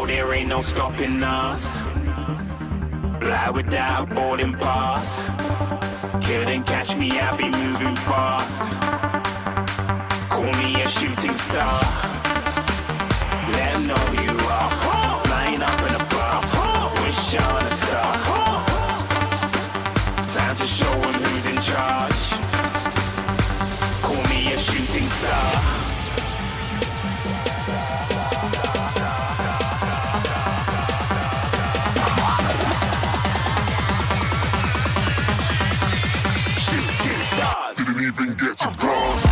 there ain't no stopping us. Fly without boarding pass. Couldn't catch me, I be moving fast. Call me a shooting star. Let 'em know who you are. Flying up in a bar. Wish on a star. Time to show 'em who's in charge. Call me a shooting star. Didn't even get to bronze.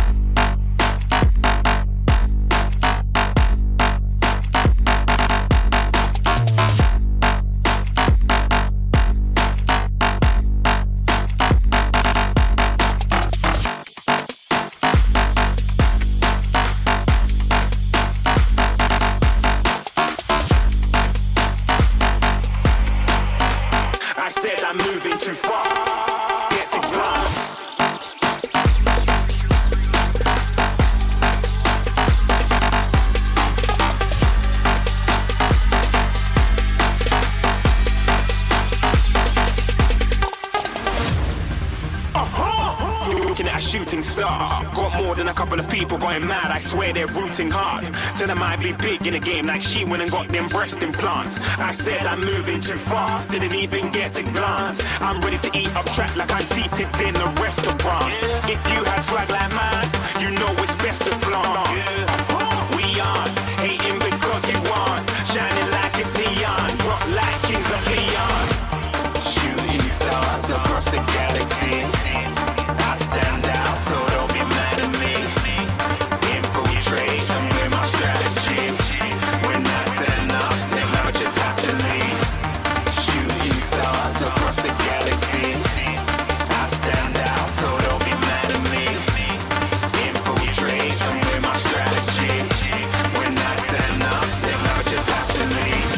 I said I'm moving too far. Get to glass. Looking at a shooting star. Got more than a couple of people going mad. I swear they're rooting hard. Tell them I'd be big in the game like she went and got them breast implants. I said I'm moving too fast. Didn't even get to glance. I'm ready to eat up track like I'm seated in a restaurant. If you had swag like mine, you know it's best to flaunt. We aren't hating because you aren't. Shining like it's neon. Rock like kings of Leon. Shooting stars across the galaxy. I stand out, so don't be mad at me. Infiltrate, I'm with my strategy. When I turn up, them amateurs have to leave. Shooting stars across the galaxy. I stand out, so don't be mad at me. Infiltrate, I'm with my strategy. When I turn up, them amateurs have to leave.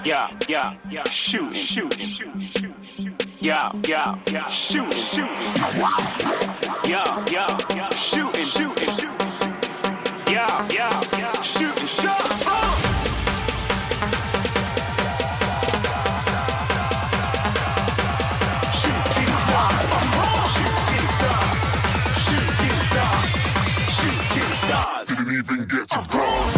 Yeah, shooting. Yeah, shooting. Yeah, shooting. Yeah, shooting shots. Shooting stars. Didn't even get to bronze.